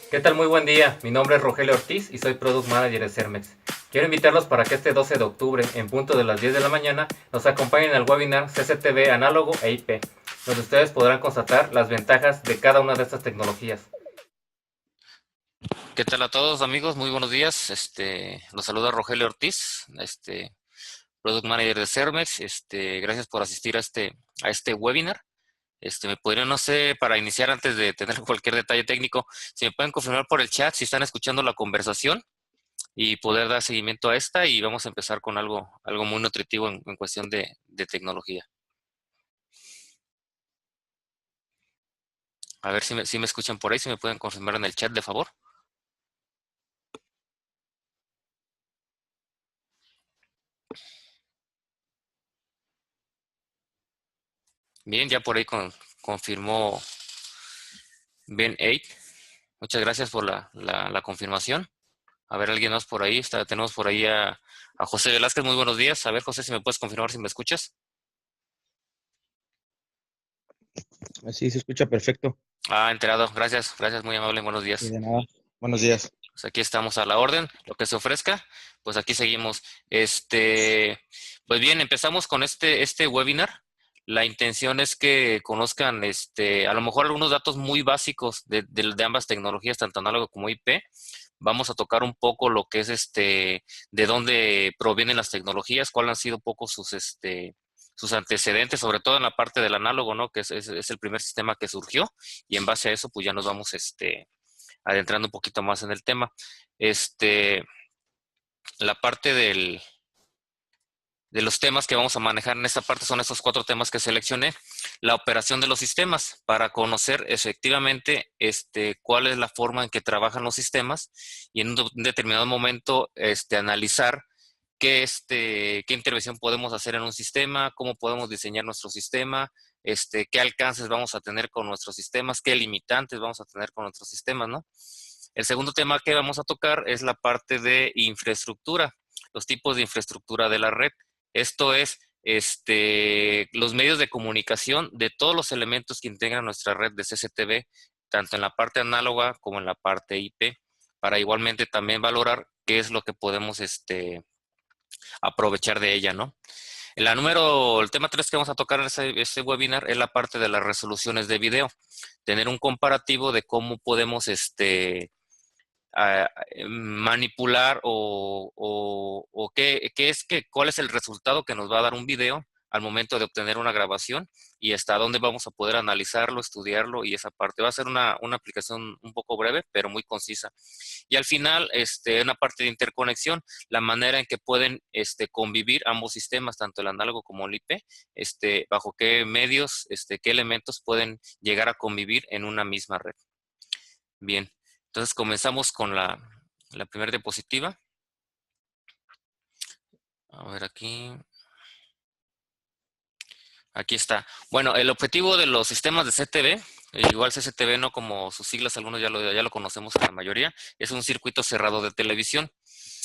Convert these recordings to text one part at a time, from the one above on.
¿Qué tal? Muy buen día. Mi nombre es Rogelio Ortiz y soy Product Manager de Cermex. Quiero invitarlos para que este 12 de octubre, en punto de las 10 de la mañana, nos acompañen al webinar CCTV Análogo e IP, donde ustedes podrán constatar las ventajas de cada una de estas tecnologías. ¿Qué tal a todos, amigos? Muy buenos días. Los saluda Rogelio Ortiz, Product Manager de Cermex. Gracias por asistir a este webinar. Me podrían, no sé, para iniciar antes de tener cualquier detalle técnico, si me pueden confirmar por el chat si están escuchando la conversación y poder dar seguimiento a esta y vamos a empezar con algo muy nutritivo en cuestión de tecnología. A ver si me escuchan por ahí, si me pueden confirmar en el chat, de favor. Bien, ya por ahí confirmó Ben 8. Muchas gracias por la confirmación. A ver, alguien más por ahí. Tenemos por ahí a José Velázquez. Muy buenos días. A ver, José, si me puedes confirmar si me escuchas. Así se escucha perfecto. Enterado. Gracias, gracias, muy amable. Buenos Y días. de nada. Buenos Bien, días. pues aquí estamos a la orden. Lo que se ofrezca, pues aquí seguimos. Pues bien, empezamos con este webinar. La intención es que conozcan, a lo mejor algunos datos muy básicos de ambas tecnologías, tanto análogo como IP. Vamos a tocar un poco lo que es de dónde provienen las tecnologías, cuáles han sido un poco sus antecedentes, sobre todo en la parte del análogo, ¿no? Que es el primer sistema que surgió, y en base a eso, pues ya nos vamos, adentrando un poquito más en el tema. Este, la parte de los temas que vamos a manejar en esta parte son estos 4 temas que seleccioné. La operación de los sistemas, para conocer efectivamente cuál es la forma en que trabajan los sistemas y en un determinado momento analizar qué intervención podemos hacer en un sistema, cómo podemos diseñar nuestro sistema, qué alcances vamos a tener con nuestros sistemas, qué limitantes vamos a tener con nuestros sistemas, ¿no? El segundo tema que vamos a tocar es la parte de infraestructura, los tipos de infraestructura de la red. Esto es, los medios de comunicación de todos los elementos que integran nuestra red de CCTV, tanto en la parte análoga como en la parte IP, para igualmente también valorar qué es lo que podemos aprovechar de ella, ¿no? El tema 3 que vamos a tocar en este webinar es la parte de las resoluciones de video. Tener un comparativo de cómo podemos manipular o cuál es el resultado que nos va a dar un video al momento de obtener una grabación y hasta dónde vamos a poder analizarlo, estudiarlo, y esa parte va a ser una aplicación un poco breve, pero muy concisa. Y al final, una parte de interconexión, la manera en que pueden convivir ambos sistemas, tanto el análogo como el IP, bajo qué medios, qué elementos pueden llegar a convivir en una misma red. Bien, entonces comenzamos con la primera diapositiva. A ver aquí. Aquí está. Bueno, el objetivo de los sistemas de CTV, igual CCTV, no como sus siglas, algunos ya lo conocemos en la mayoría, es un circuito cerrado de televisión.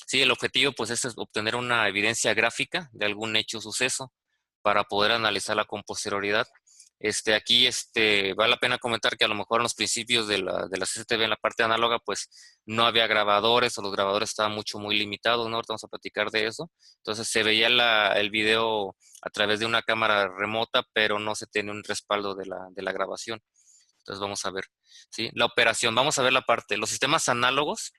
Sí, el objetivo pues es obtener una evidencia gráfica de algún hecho o suceso para poder analizarla con posterioridad. Aquí vale la pena comentar que a lo mejor en los principios de la CCTV en la parte análoga pues no había grabadores, o los grabadores estaban muy limitados, ¿no? Ahorita vamos a platicar de eso. Entonces se veía el video a través de una cámara remota, pero no se tiene un respaldo de la grabación. Entonces vamos a ver, ¿sí? La operación, vamos a ver la parte, los sistemas análogos,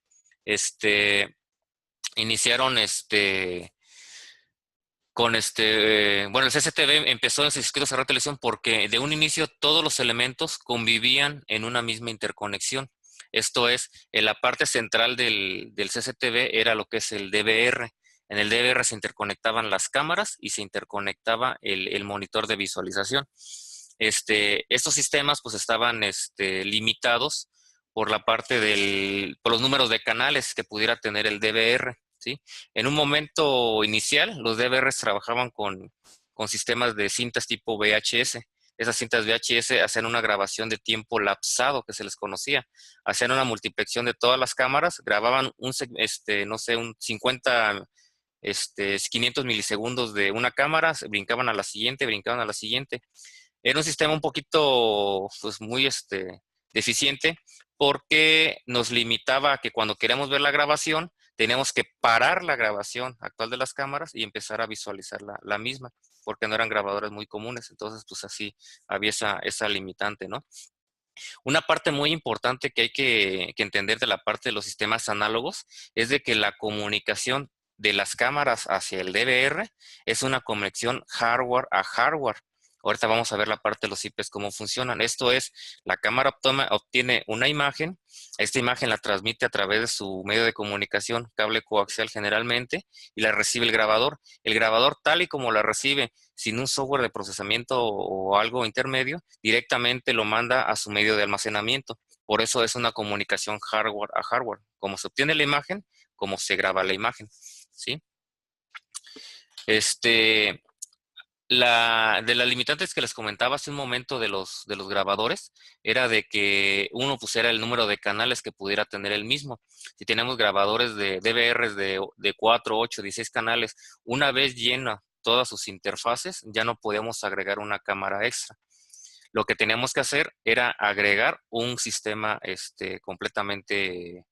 iniciaron bueno, el CCTV empezó en ese circuito cerrado de televisión porque de un inicio todos los elementos convivían en una misma interconexión. Esto es, en la parte central del CCTV era lo que es el DVR. En el DVR se interconectaban las cámaras y se interconectaba el monitor de visualización. Estos sistemas pues estaban limitados por la parte por los números de canales que pudiera tener el DVR, ¿sí? En un momento inicial, los DVRs trabajaban con sistemas de cintas tipo VHS. Esas cintas VHS hacían una grabación de tiempo lapsado, que se les conocía. Hacían una multiplexión de todas las cámaras, grababan no sé, un 50, 500 milisegundos de una cámara, brincaban a la siguiente, brincaban a la siguiente. Era un sistema un poquito, pues muy deficiente, porque nos limitaba a que cuando queríamos ver la grabación, teníamos que parar la grabación actual de las cámaras y empezar a visualizar la misma, porque no eran grabadores muy comunes. Entonces, pues así había esa limitante, ¿no? Una parte muy importante que hay que entender de la parte de los sistemas análogos es de que la comunicación de las cámaras hacia el DVR es una conexión hardware a hardware. Ahorita vamos a ver la parte de los IPs, cómo funcionan. Esto es, la cámara obtiene una imagen, esta imagen la transmite a través de su medio de comunicación, cable coaxial generalmente, y la recibe el grabador. El grabador, tal y como la recibe, sin un software de procesamiento o algo intermedio, directamente lo manda a su medio de almacenamiento. Por eso es una comunicación hardware a hardware. Como se obtiene la imagen, como se graba la imagen, ¿sí? De las limitantes que les comentaba hace un momento de los grabadores, era de que uno pusiera el número de canales que pudiera tener el mismo. Si tenemos grabadores de DVRs de 4, 8, 16 canales, una vez llena todas sus interfaces, ya no podíamos agregar una cámara extra. Lo que teníamos que hacer era agregar un sistema completamente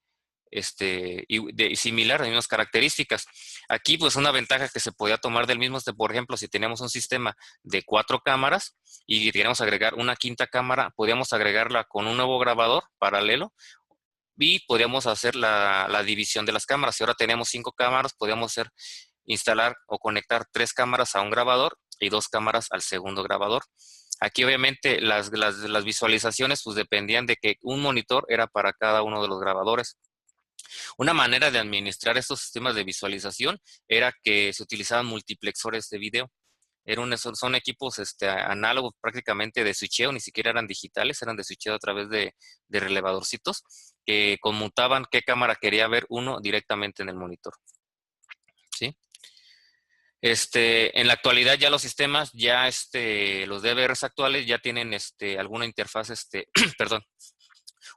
similar, de mismas características. Aquí, pues, una ventaja que se podía tomar del mismo, por ejemplo, si tenemos un sistema de 4 cámaras y queríamos agregar una quinta cámara, podíamos agregarla con un nuevo grabador paralelo y podíamos hacer la división de las cámaras. Si ahora teníamos 5 cámaras, podíamos instalar o conectar 3 cámaras a un grabador y 2 cámaras al segundo grabador. Aquí obviamente las visualizaciones pues dependían de que un monitor era para cada uno de los grabadores. Una manera de administrar estos sistemas de visualización era que se utilizaban multiplexores de video. Son equipos análogos prácticamente de switcheo, ni siquiera eran digitales, eran de switcheo a través de relevadorcitos que conmutaban qué cámara quería ver uno directamente en el monitor. ¿Sí? En la actualidad ya los sistemas, ya los DVRs actuales ya tienen alguna interfaz, perdón,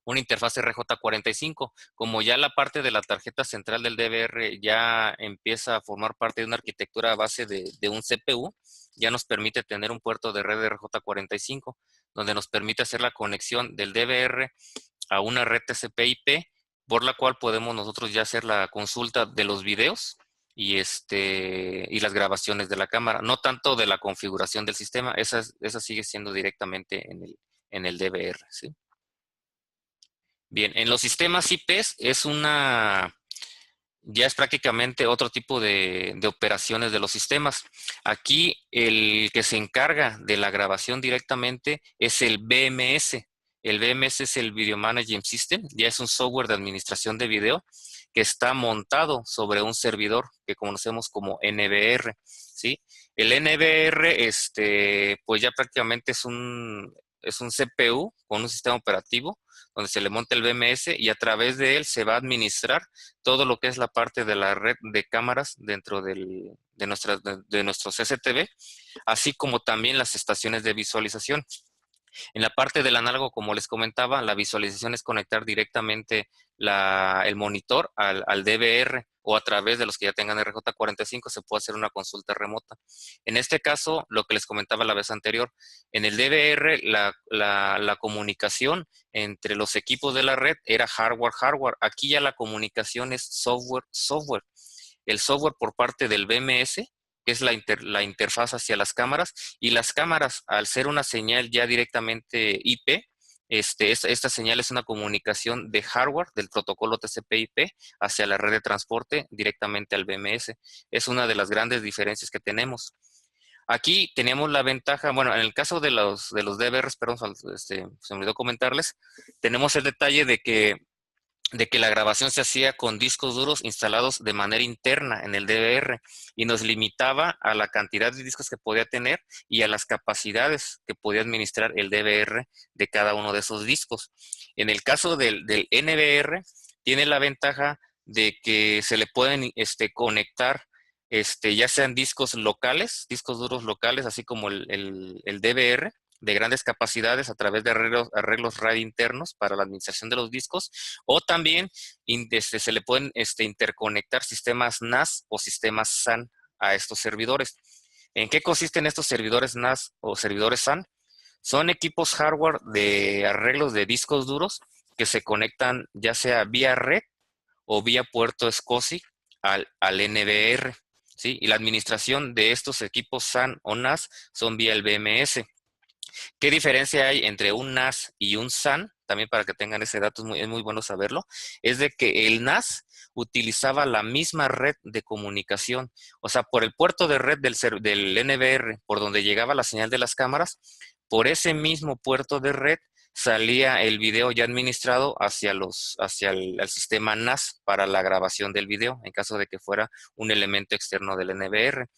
una interfaz RJ45. Como ya la parte de la tarjeta central del DVR ya empieza a formar parte de una arquitectura a base de un CPU, ya nos permite tener un puerto de red RJ45, donde nos permite hacer la conexión del DVR a una red TCP/IP, por la cual podemos nosotros ya hacer la consulta de los videos y las grabaciones de la cámara, no tanto de la configuración del sistema, esa sigue siendo directamente en el DVR, ¿sí? Bien, en los sistemas IPs ya es prácticamente otro tipo de operaciones de los sistemas. Aquí el que se encarga de la grabación directamente es el BMS. El BMS es el Video Management System, ya es un software de administración de video que está montado sobre un servidor que conocemos como NVR, ¿sí? El NVR, pues ya prácticamente es un CPU con un sistema operativo donde se le monta el BMS y a través de él se va a administrar todo lo que es la parte de la red de cámaras dentro de nuestro CCTV, así como también las estaciones de visualización. En la parte del análogo, como les comentaba, la visualización es conectar directamente el monitor al DVR o a través de los que ya tengan RJ45 se puede hacer una consulta remota. En este caso, lo que les comentaba la vez anterior, en el DVR la comunicación entre los equipos de la red era hardware-hardware. Aquí ya la comunicación es software-software. El software por parte del BMS, que es la interfaz hacia las cámaras, y las cámaras, al ser una señal ya directamente IP, esta señal es una comunicación de hardware del protocolo TCP/IP hacia la red de transporte directamente al BMS. Es una de las grandes diferencias que tenemos. Aquí tenemos la ventaja, bueno, en el caso de los DVRs, perdón, se me olvidó comentarles, tenemos el detalle de que la grabación se hacía con discos duros instalados de manera interna en el DVR y nos limitaba a la cantidad de discos que podía tener y a las capacidades que podía administrar el DVR de cada uno de esos discos. En el caso del NVR, tiene la ventaja de que se le pueden conectar ya sean discos locales, discos duros locales, así como el DVR, de grandes capacidades a través de arreglos RAID internos para la administración de los discos, o también se le pueden interconectar sistemas NAS o sistemas SAN a estos servidores. ¿En qué consisten estos servidores NAS o servidores SAN? Son equipos hardware de arreglos de discos duros que se conectan ya sea vía red o vía puerto SCSI al NBR, ¿sí? Y la administración de estos equipos SAN o NAS son vía el BMS. ¿Qué diferencia hay entre un NAS y un SAN? También para que tengan ese dato, es muy bueno saberlo. Es de que el NAS utilizaba la misma red de comunicación. O sea, por el puerto de red del NBR, por donde llegaba la señal de las cámaras, por ese mismo puerto de red salía el video ya administrado hacia el sistema NAS para la grabación del video, en caso de que fuera un elemento externo del NBR.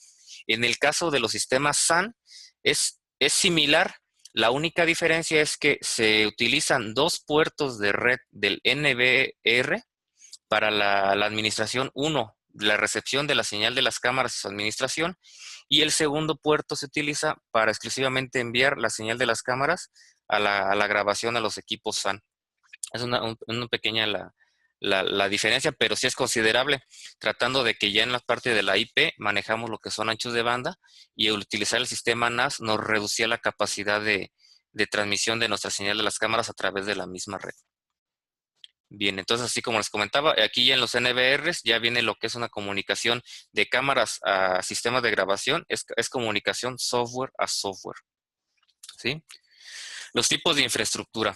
En el caso de los sistemas SAN, es similar. La única diferencia es que se utilizan dos puertos de red del NBR para la administración. Uno, la recepción de la señal de las cámaras y su administración. Y el segundo puerto se utiliza para exclusivamente enviar la señal de las cámaras a la grabación a los equipos SAN. Es una pequeña la diferencia, pero sí es considerable, tratando de que ya en la parte de la IP manejamos lo que son anchos de banda, y al utilizar el sistema NAS nos reducía la capacidad de transmisión de nuestra señal de las cámaras a través de la misma red. Bien, entonces así como les comentaba, aquí en los NBRs ya viene lo que es una comunicación de cámaras a sistemas de grabación, es comunicación software a software, ¿sí? Los tipos de infraestructura.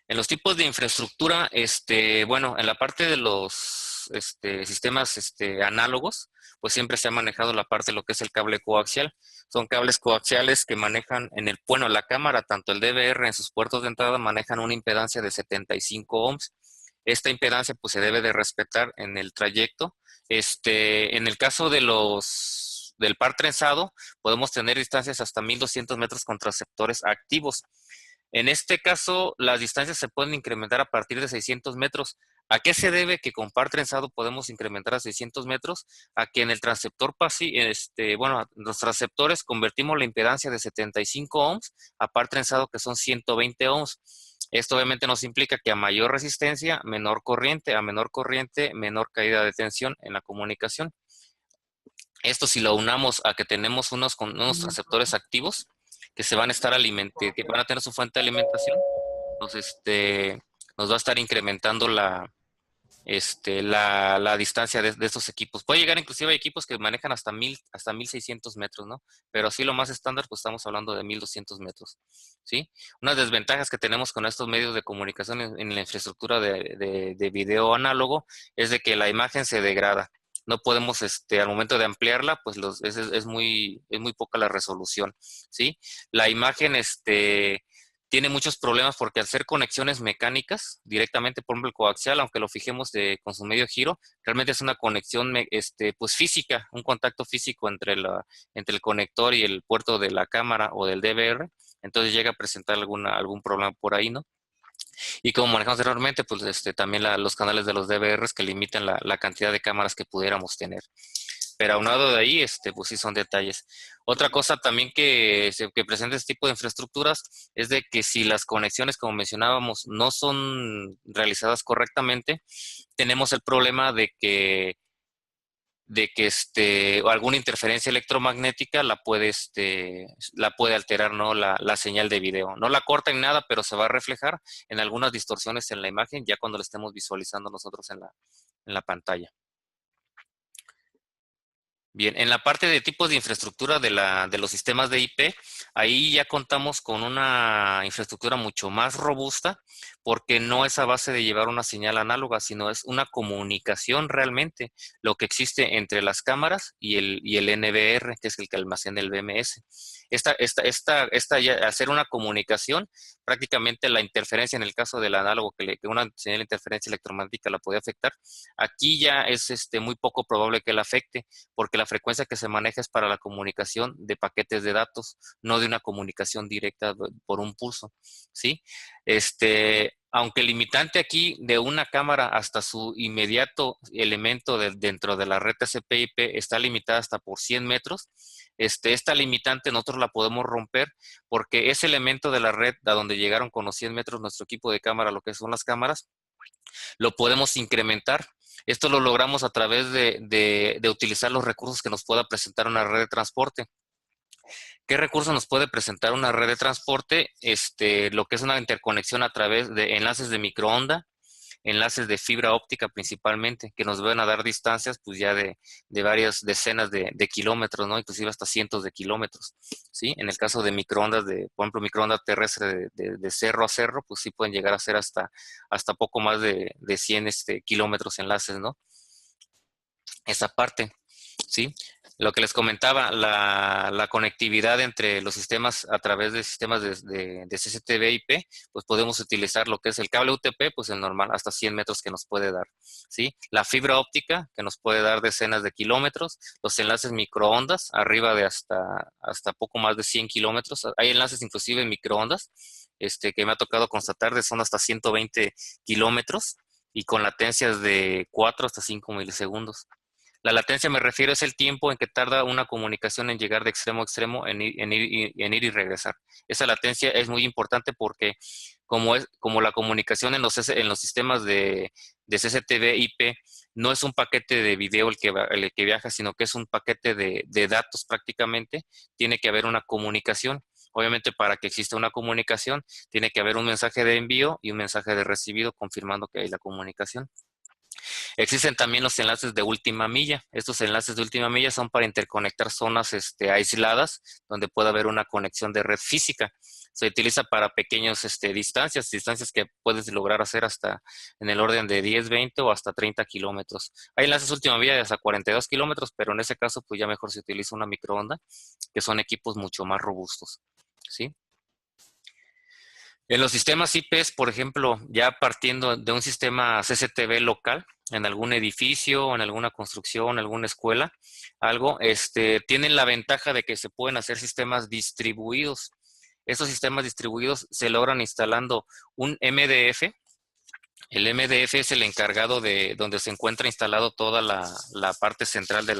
En los tipos de infraestructura, bueno, en la parte de los sistemas análogos, pues siempre se ha manejado la parte de lo que es el cable coaxial. Son cables coaxiales que manejan la cámara, tanto el DVR en sus puertos de entrada manejan una impedancia de 75 ohms. Esta impedancia pues se debe de respetar en el trayecto. En el caso del par trenzado, podemos tener distancias hasta 1200 metros con transceptores activos. En este caso, las distancias se pueden incrementar a partir de 600 metros. ¿A qué se debe que con par trenzado podemos incrementar a 600 metros? A que en el transceptor los transceptores convertimos la impedancia de 75 ohms a par trenzado, que son 120 ohms. Esto obviamente nos implica que a mayor resistencia, menor corriente, a menor corriente, menor caída de tensión en la comunicación. Esto si lo unamos a que tenemos unos transceptores activos que se van a estar que van a tener su fuente de alimentación, nos, nos va a estar incrementando la distancia de estos equipos. Puede llegar inclusive a equipos que manejan hasta 1600 metros, ¿no? Pero así lo más estándar, pues estamos hablando de 1200 metros, ¿sí? Unas desventajas que tenemos con estos medios de comunicación en la infraestructura de video análogo es de que la imagen se degrada. No podemos, al momento de ampliarla, pues es muy poca la resolución, ¿sí? La imagen, tiene muchos problemas porque al ser conexiones mecánicas, directamente, por ejemplo, el coaxial, aunque lo fijemos con su medio giro, realmente es una conexión pues física, un contacto físico entre el conector y el puerto de la cámara o del DVR. Entonces llega a presentar algún problema por ahí, ¿no? Y como manejamos anteriormente, pues también los canales de los DVRs que limitan la cantidad de cámaras que pudiéramos tener. Pero aunado de ahí, pues sí son detalles. Otra cosa también que presenta este tipo de infraestructuras es de que si las conexiones, como mencionábamos, no son realizadas correctamente, tenemos el problema de que alguna interferencia electromagnética la puede alterar, ¿no? la señal de video. No la corta en nada, pero se va a reflejar en algunas distorsiones en la imagen ya cuando la estemos visualizando nosotros en la pantalla. Bien, en la parte de tipos de infraestructura de los sistemas de IP, ahí ya contamos con una infraestructura mucho más robusta, porque no es a base de llevar una señal análoga, sino es una comunicación realmente, lo que existe entre las cámaras y el NBR, que es el que almacena el BMS. Hacer una comunicación, prácticamente la interferencia en el caso del análogo, que una señal de interferencia electromagnética la puede afectar, aquí ya es muy poco probable que la afecte, porque la frecuencia que se maneja es para la comunicación de paquetes de datos, no de una comunicación directa por un pulso, ¿sí? Aunque el limitante aquí de una cámara hasta su inmediato elemento dentro de la red TCP/IP está limitada hasta por 100 metros, esta limitante nosotros la podemos romper porque ese elemento de la red a donde llegaron con los 100 metros nuestro equipo de cámara, lo que son las cámaras, lo podemos incrementar. Esto lo logramos a través de utilizar los recursos que nos pueda presentar una red de transporte. ¿Qué recurso nos puede presentar una red de transporte? Lo que es una interconexión a través de enlaces de microonda, enlaces de fibra óptica principalmente, que nos van a dar distancias pues ya de varias decenas de kilómetros, ¿no? Inclusive hasta cientos de kilómetros, ¿sí? En el caso de microondas, por ejemplo, microondas terrestre de cerro a cerro, pues sí pueden llegar a ser hasta poco más de 100 kilómetros enlaces, ¿no? Esa parte, ¿sí? Lo que les comentaba, la conectividad entre los sistemas a través de sistemas de CCTV-IP, pues podemos utilizar lo que es el cable UTP, pues el normal, hasta 100 metros que nos puede dar, ¿sí? La fibra óptica, que nos puede dar decenas de kilómetros, los enlaces microondas, arriba de hasta poco más de 100 kilómetros, hay enlaces inclusive en microondas, que me ha tocado constatar de son hasta 120 kilómetros y con latencias de 4 hasta 5 milisegundos. La latencia me refiero es el tiempo en que tarda una comunicación en llegar de extremo a extremo, en ir y regresar. Esa latencia es muy importante porque como la comunicación en los sistemas de CCTV-IP no es un paquete de video el que viaja, sino que es un paquete de datos prácticamente, tiene que haber una comunicación. Obviamente, para que exista una comunicación, tiene que haber un mensaje de envío y un mensaje de recibido confirmando que hay la comunicación. Existen también los enlaces de última milla. Estos enlaces de última milla son para interconectar zonas aisladas donde pueda haber una conexión de red física. Se utiliza para pequeñas distancias que puedes lograr hacer hasta en el orden de 10, 20 o hasta 30 kilómetros. Hay enlaces última milla de hasta 42 kilómetros, pero en ese caso pues ya mejor se utiliza una microonda, que son equipos mucho más robustos, ¿sí? En los sistemas IPs, por ejemplo, ya partiendo de un sistema CCTV local, en algún edificio, en alguna construcción, en alguna escuela, algo, tienen la ventaja de que se pueden hacer sistemas distribuidos. Estos sistemas distribuidos se logran instalando un MDF. El MDF es el encargado de donde se encuentra instalado toda la parte central de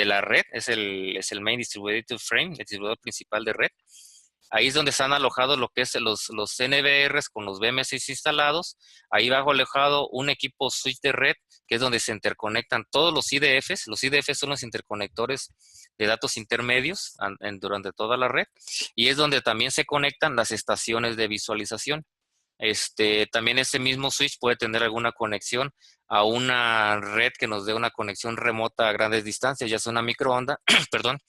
la red. Es el Main Distributed Frame, el distribuidor principal de red. Ahí es donde están alojados lo que es los NVRs con los BM6 instalados. Ahí bajo alojado un equipo switch de red, que es donde se interconectan todos los IDFs. Los IDFs son los interconectores de datos intermedios durante toda la red. Y es donde también se conectan las estaciones de visualización. También ese mismo switch puede tener alguna conexión a una red que nos dé una conexión remota a grandes distancias, ya sea una microonda, perdón,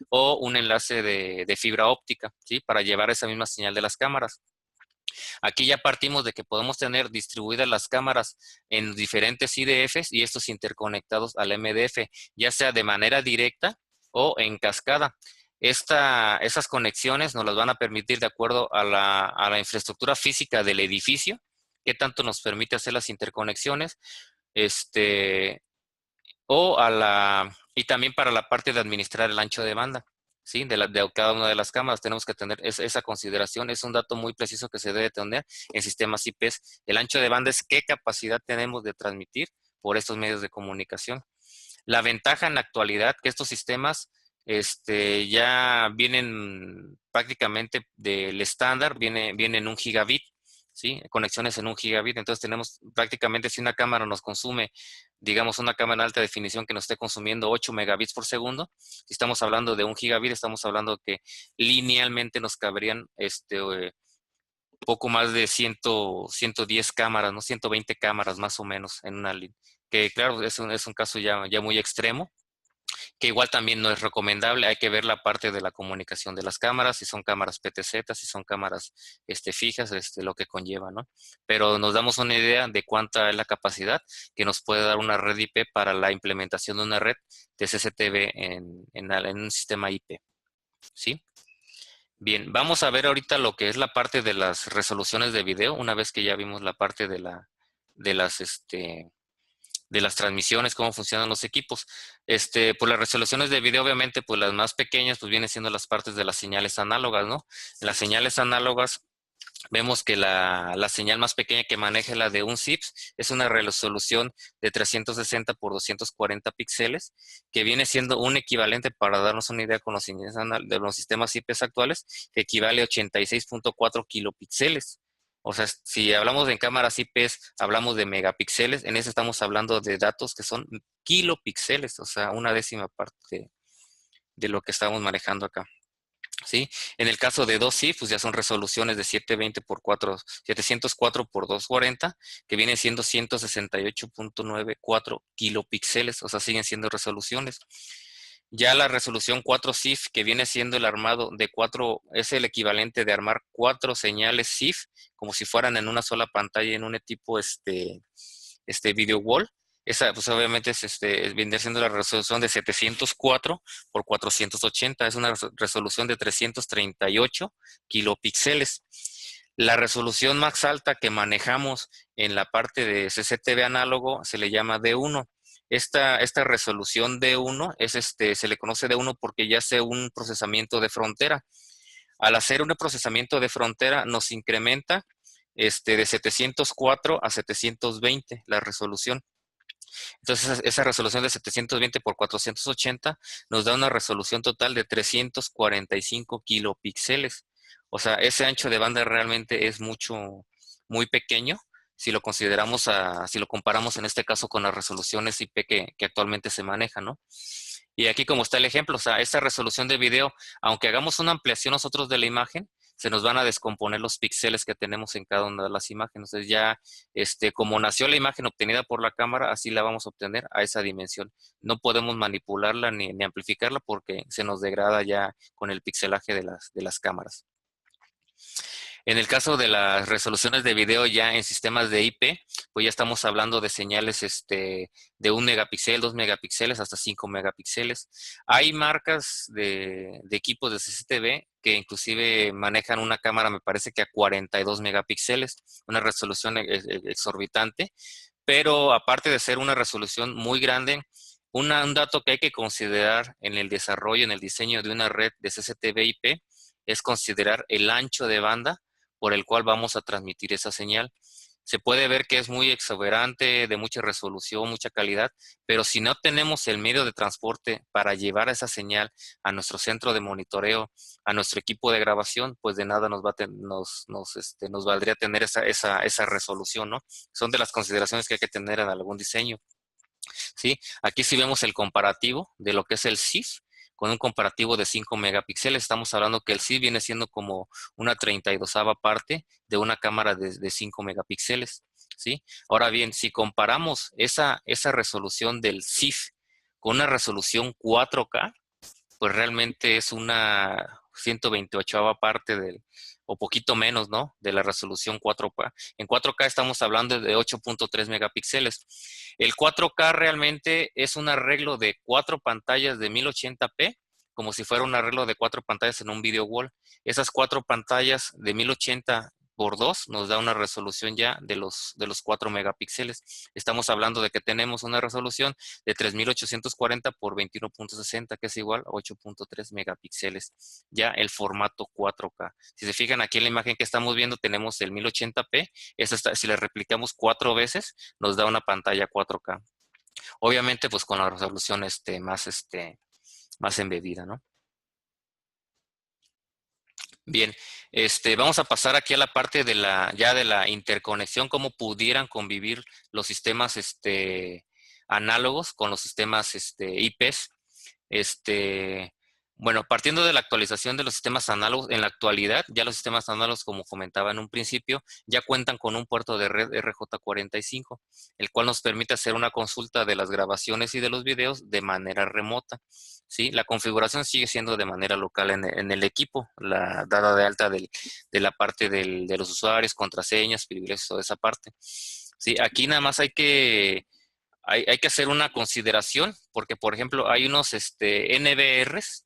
o un enlace de fibra óptica, ¿sí? Para llevar esa misma señal de las cámaras. Aquí ya partimos de que podemos tener distribuidas las cámaras en diferentes IDFs y estos interconectados al MDF, ya sea de manera directa o en cascada. Esas conexiones nos las van a permitir de acuerdo a la infraestructura física del edificio, qué tanto nos permite hacer las interconexiones, y también para la parte de administrar el ancho de banda, ¿sí? De cada una de las cámaras tenemos que tener esa consideración. Es un dato muy preciso que se debe tener en sistemas IPs. El ancho de banda es qué capacidad tenemos de transmitir por estos medios de comunicación. La ventaja en la actualidad que estos sistemas ya vienen prácticamente del estándar, viene en 1 gigabit, ¿sí? Conexiones en 1 gigabit. Entonces tenemos prácticamente, si una cámara nos consume, digamos, una cámara de alta definición que nos esté consumiendo 8 megabits por segundo, si estamos hablando de 1 gigabit, estamos hablando que linealmente nos cabrían poco más de 110 cámaras, ¿no? 120 cámaras más o menos en una línea. Que claro, es un caso ya muy extremo, que igual también no es recomendable. Hay que ver la parte de la comunicación de las cámaras, si son cámaras PTZ, si son cámaras fijas, lo que conlleva, ¿no? Pero nos damos una idea de cuánta es la capacidad que nos puede dar una red IP para la implementación de una red de CCTV en un sistema IP, ¿sí? Bien, vamos a ver ahorita lo que es la parte de las resoluciones de video, una vez que ya vimos la parte de las transmisiones, cómo funcionan los equipos. Pues las resoluciones de video, obviamente, pues las más pequeñas, pues vienen siendo las partes de las señales análogas, ¿no? En las señales análogas, vemos que la señal más pequeña que maneja la de un CIPS es una resolución de 360 por 240 píxeles, que viene siendo un equivalente, para darnos una idea con de los sistemas IPs actuales, que equivale a 86.4 kilopíxeles. O sea, si hablamos de cámaras IPs, hablamos de megapíxeles, en eso estamos hablando de datos que son kilopíxeles, o sea, una décima parte de lo que estamos manejando acá. ¿Sí? En el caso de 2SIF, pues ya son resoluciones de 720 por 4, 704 por 240, que viene siendo 168.94 kilopíxeles, o sea, siguen siendo resoluciones. Ya la resolución 4SIF, que viene siendo el armado de 4, es el equivalente de armar 4 señales SIF, como si fueran en una sola pantalla, en un tipo video wall. Esa, pues obviamente viene siendo la resolución de 704 por 480. Es una resolución de 338 kilopíxeles. La resolución más alta que manejamos en la parte de CCTV análogo se le llama D1. Esta resolución D1 se le conoce D1 porque ya hace un procesamiento de frontera. Al hacer un procesamiento de frontera nos incrementa de 704 a 720 la resolución. Entonces, esa resolución de 720 por 480 nos da una resolución total de 345 kilopíxeles. O sea, ese ancho de banda realmente es muy pequeño si lo consideramos, si lo comparamos en este caso con las resoluciones IP que actualmente se manejan, ¿no? Y aquí como está el ejemplo, o sea, esta resolución de video, aunque hagamos una ampliación nosotros de la imagen, se nos van a descomponer los píxeles que tenemos en cada una de las imágenes. Entonces ya, como nació la imagen obtenida por la cámara, así la vamos a obtener a esa dimensión. No podemos manipularla ni amplificarla porque se nos degrada ya con el pixelaje de las cámaras. En el caso de las resoluciones de video ya en sistemas de IP, pues ya estamos hablando de señales de 1 megapíxel, 2 megapíxeles, hasta 5 megapíxeles. Hay marcas de equipos de CCTV que inclusive manejan una cámara, me parece que a 42 megapíxeles, una resolución exorbitante, pero aparte de ser una resolución muy grande, un dato que hay que considerar en el desarrollo, en el diseño de una red de CCTV IP, es considerar el ancho de banda por el cual vamos a transmitir esa señal. Se puede ver que es muy exuberante, de mucha resolución, mucha calidad, pero si no tenemos el medio de transporte para llevar esa señal a nuestro centro de monitoreo, a nuestro equipo de grabación, pues de nada nos valdría tener esa resolución, ¿no? Son de las consideraciones que hay que tener en algún diseño. ¿Sí? Aquí sí vemos el comparativo de lo que es el SIF con un comparativo de 5 megapíxeles. Estamos hablando que el SIF viene siendo como una 32ava parte de una cámara de 5 megapíxeles. ¿Sí? Ahora bien, si comparamos esa resolución del SIF con una resolución 4K, pues realmente es una 128ava parte o poquito menos, ¿no? De la resolución 4K. En 4K estamos hablando de 8.3 megapíxeles. El 4K realmente es un arreglo de 4 pantallas de 1080p, como si fuera un arreglo de 4 pantallas en un video wall. Esas 4 pantallas de 1080 por 2 nos da una resolución ya de los 4 megapíxeles. Estamos hablando de que tenemos una resolución de 3840 por 21.60, que es igual a 8.3 megapíxeles. Ya el formato 4K. Si se fijan aquí en la imagen que estamos viendo, tenemos el 1080p. Si le replicamos 4 veces, nos da una pantalla 4K. Obviamente, pues con la resolución más embebida, ¿no? Bien, vamos a pasar aquí a la parte de la interconexión, cómo pudieran convivir los sistemas análogos con los sistemas IPs. Bueno, partiendo de la actualización de los sistemas análogos, en la actualidad, ya los sistemas análogos, como comentaba en un principio, ya cuentan con un puerto de red RJ45, el cual nos permite hacer una consulta de las grabaciones y de los videos de manera remota. ¿Sí? La configuración sigue siendo de manera local en el equipo, la dada de alta de la parte de los usuarios, contraseñas, privilegios, toda esa parte. ¿Sí? Aquí nada más hay que hacer una consideración, porque por ejemplo hay unos NVRs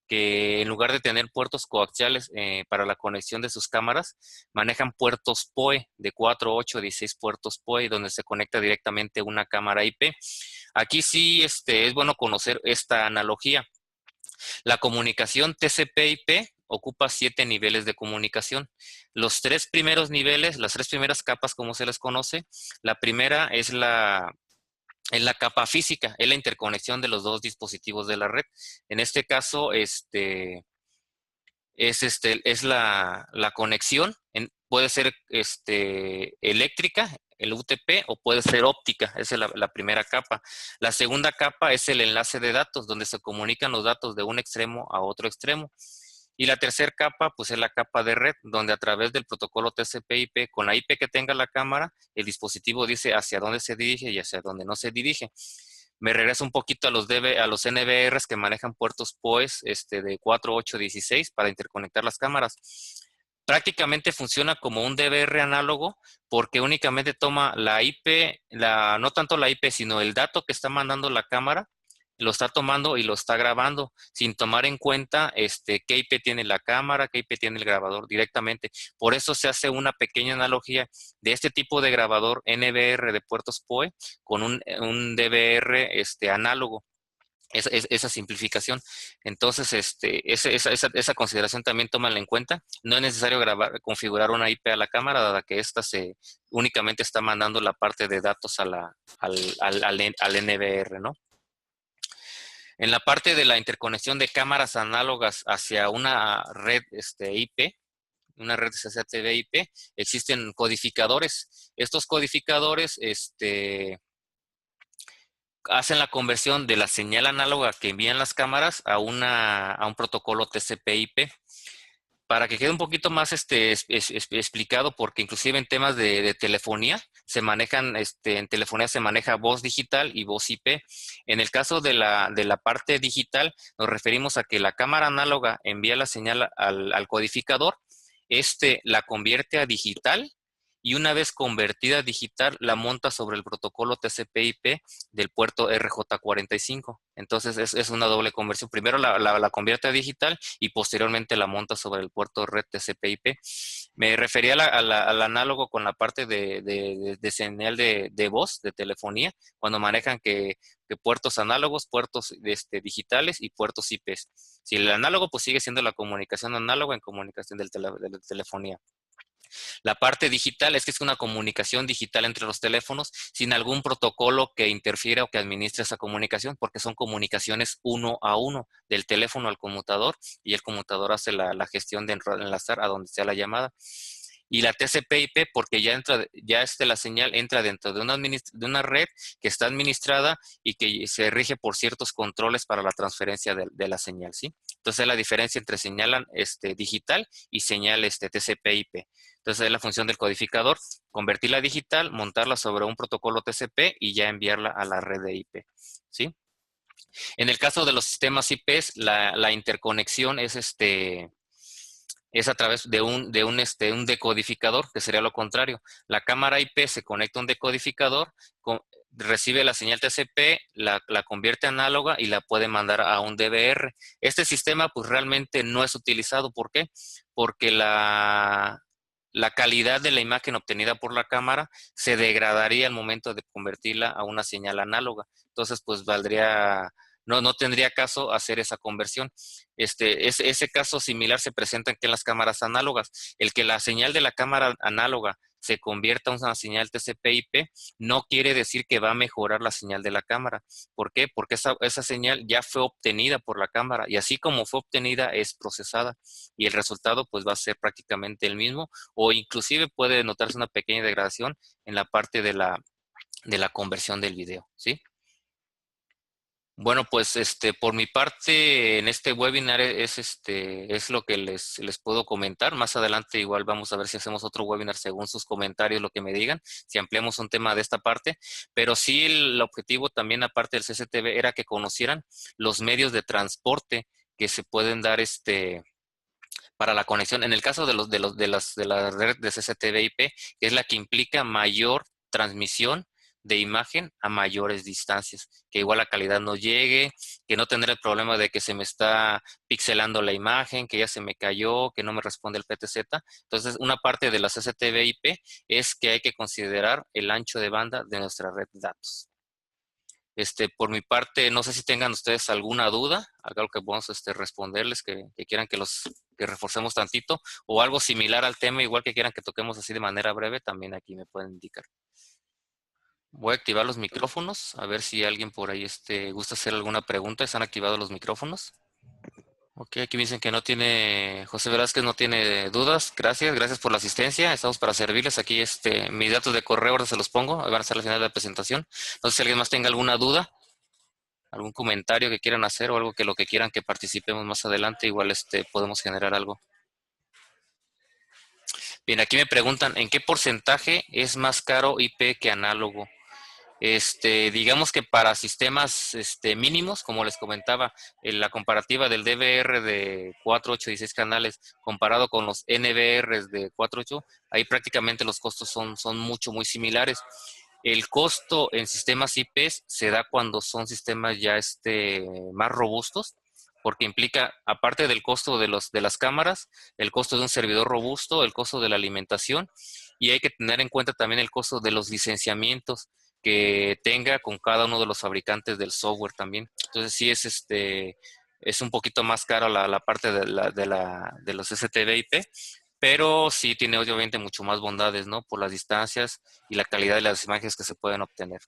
que en lugar de tener puertos coaxiales para la conexión de sus cámaras, manejan puertos PoE de 4, 8, 16 puertos PoE, donde se conecta directamente una cámara IP. Aquí sí es bueno conocer esta analogía. La comunicación TCP/IP ocupa 7 niveles de comunicación. Los 3 primeros niveles, las 3 primeras capas, como se les conoce, la primera es la capa física, es la interconexión de los dos dispositivos de la red. En este caso, es la conexión, puede ser eléctrica, el UTP o puede ser óptica. Esa es la primera capa. La segunda capa es el enlace de datos, donde se comunican los datos de un extremo a otro extremo. Y la tercera capa, pues es la capa de red, donde a través del protocolo TCP/IP, con la IP que tenga la cámara, el dispositivo dice hacia dónde se dirige y hacia dónde no se dirige. Me regreso un poquito a los NBRs que manejan puertos PoEs de 4, 8, 16 para interconectar las cámaras. Prácticamente funciona como un DVR análogo porque únicamente toma la IP, no tanto la IP, sino el dato que está mandando la cámara, lo está tomando y lo está grabando sin tomar en cuenta qué IP tiene la cámara, qué IP tiene el grabador directamente. Por eso se hace una pequeña analogía de este tipo de grabador NBR de puertos PoE con un DVR análogo. Esa simplificación. Entonces, esa consideración también tómala en cuenta. No es necesario configurar una IP a la cámara, dada que esta únicamente está mandando la parte de datos al NBR, ¿no? En la parte de la interconexión de cámaras análogas hacia una red IP, una red CCTV/IP, existen codificadores. Estos codificadores hacen la conversión de la señal análoga que envían las cámaras a un protocolo TCP/IP. Para que quede un poquito más explicado, porque inclusive en temas de telefonía se manejan, en telefonía se maneja voz digital y voz IP. En el caso de la parte digital, nos referimos a que la cámara análoga envía la señal al codificador, la convierte a digital y una vez convertida a digital la monta sobre el protocolo TCP/IP del puerto RJ45. Entonces es una doble conversión. Primero la convierte a digital y posteriormente la monta sobre el puerto red TCP/IP. Me refería al análogo con la parte de señal de voz, de telefonía, cuando manejan que puertos análogos, puertos digitales y puertos IPs. Si el análogo, pues sigue siendo la comunicación análoga en comunicación de telefonía. La parte digital es que es una comunicación digital entre los teléfonos sin algún protocolo que interfiera o que administre esa comunicación, porque son comunicaciones uno a uno del teléfono al conmutador y el conmutador hace la gestión de enlazar a donde sea la llamada. Y la TCP/IP porque ya la señal entra dentro de una red que está administrada y que se rige por ciertos controles para la transferencia de la señal, ¿sí? Entonces es la diferencia entre señal digital y señal TCP/IP. Entonces es la función del codificador, convertirla a digital, montarla sobre un protocolo TCP y ya enviarla a la red de IP, ¿sí? En el caso de los sistemas IPs, la interconexión es a través de un decodificador, que sería lo contrario. La cámara IP se conecta a un decodificador, recibe la señal TCP, la convierte análoga y la puede mandar a un DVR. Este sistema pues realmente no es utilizado. ¿Por qué? Porque la calidad de la imagen obtenida por la cámara se degradaría al momento de convertirla a una señal análoga. Entonces, pues no tendría caso hacer esa conversión. Ese caso similar se presenta aquí en las cámaras análogas. El que la señal de la cámara análoga se convierta a una señal TCP/IP no quiere decir que va a mejorar la señal de la cámara. ¿Por qué? Porque esa señal ya fue obtenida por la cámara y así como fue obtenida es procesada y el resultado pues va a ser prácticamente el mismo o inclusive puede notarse una pequeña degradación en la parte de la conversión del video, ¿sí? Bueno, pues por mi parte en este webinar es lo que les puedo comentar. Más adelante igual vamos a ver si hacemos otro webinar según sus comentarios, lo que me digan, si ampliamos un tema de esta parte. Pero sí el objetivo también aparte del CCTV era que conocieran los medios de transporte que se pueden dar para la conexión. En el caso de la red de CCTV/IP, que es la que implica mayor transmisión de imagen a mayores distancias, que igual la calidad no llegue, que no tendré el problema de que se me está pixelando la imagen, que ya se me cayó, que no me responde el PTZ. Entonces, una parte de la CCTV/IP es que hay que considerar el ancho de banda de nuestra red de datos. Por mi parte, no sé si tengan ustedes alguna duda, algo que podamos responderles, que quieran que reforcemos tantito, o algo similar al tema, igual que quieran que toquemos así de manera breve, también aquí me pueden indicar. Voy a activar los micrófonos, a ver si alguien por ahí gusta hacer alguna pregunta. ¿Están activados los micrófonos? Ok, aquí me dicen que no tiene, José Velázquez no tiene dudas. Gracias por la asistencia. Estamos para servirles. Aquí mis datos de correo ahora se los pongo. Van a estar al final de la presentación. No sé si alguien más tenga alguna duda, algún comentario que quieran hacer o algo que lo que quieran que participemos más adelante. Igual podemos generar algo. Bien, aquí me preguntan, ¿en qué porcentaje es más caro IP que análogo? Digamos que para sistemas mínimos, como les comentaba, en la comparativa del DVR de 4, 8, 16 canales comparado con los NVRs de 4, 8, ahí prácticamente los costos son muy similares. El costo en sistemas IPs se da cuando son sistemas ya más robustos, porque implica, aparte del costo de las cámaras, el costo de un servidor robusto, el costo de la alimentación, y hay que tener en cuenta también el costo de los licenciamientos que tenga con cada uno de los fabricantes del software también. Entonces sí es un poquito más caro la parte de los STB/IP, pero sí tiene obviamente mucho más bondades, ¿no? Por las distancias y la calidad de las imágenes que se pueden obtener.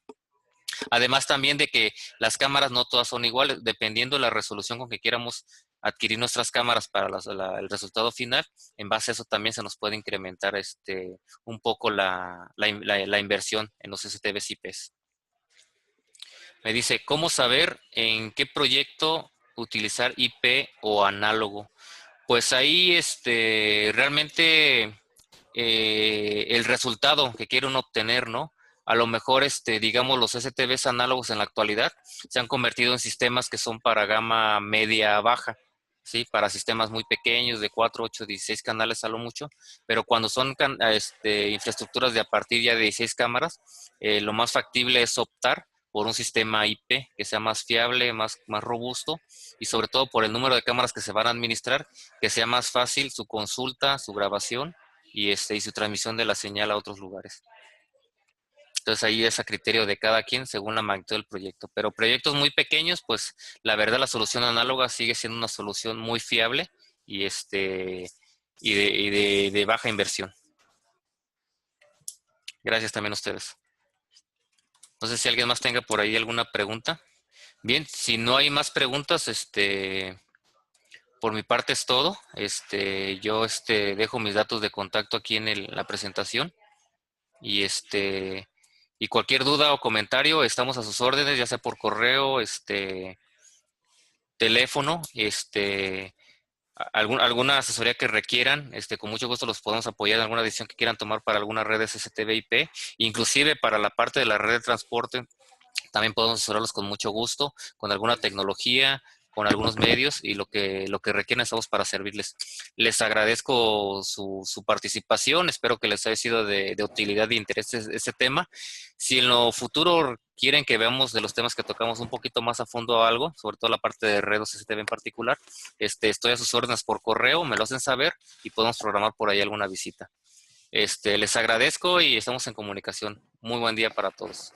Además también de que las cámaras no todas son iguales, dependiendo de la resolución con que quieramos adquirir nuestras cámaras para el resultado final, en base a eso también se nos puede incrementar un poco la inversión en los STBs IPs. Me dice, ¿cómo saber en qué proyecto utilizar IP o análogo? Pues ahí realmente el resultado que quiere uno obtener, ¿no? A lo mejor, digamos, los STBs análogos en la actualidad se han convertido en sistemas que son para gama media baja, ¿sí? Para sistemas muy pequeños, de 4, 8, 16 canales a lo mucho, pero cuando son infraestructuras de a partir ya de 16 cámaras, lo más factible es optar por un sistema IP que sea más fiable, más robusto y sobre todo por el número de cámaras que se van a administrar, que sea más fácil su consulta, su grabación y su transmisión de la señal a otros lugares. Entonces ahí es a criterio de cada quien según la magnitud del proyecto. Pero proyectos muy pequeños, pues la verdad la solución análoga sigue siendo una solución muy fiable y de baja inversión. Gracias también a ustedes. No sé si alguien más tenga por ahí alguna pregunta. Bien, si no hay más preguntas, por mi parte es todo. Yo dejo mis datos de contacto aquí en la presentación y y cualquier duda o comentario estamos a sus órdenes, ya sea por correo, teléfono, alguna asesoría que requieran, con mucho gusto los podemos apoyar en alguna decisión que quieran tomar para alguna red STB/IP, inclusive para la parte de la red de transporte. También podemos asesorarlos con mucho gusto, con alguna tecnología, con algunos medios y lo que requieran estamos para servirles. Les agradezco su participación, espero que les haya sido de utilidad y interés este tema. Si en lo futuro quieren que veamos de los temas que tocamos un poquito más a fondo algo, sobre todo la parte de redes STB en particular, estoy a sus órdenes por correo, me lo hacen saber y podemos programar por ahí alguna visita. Les agradezco y estamos en comunicación. Muy buen día para todos.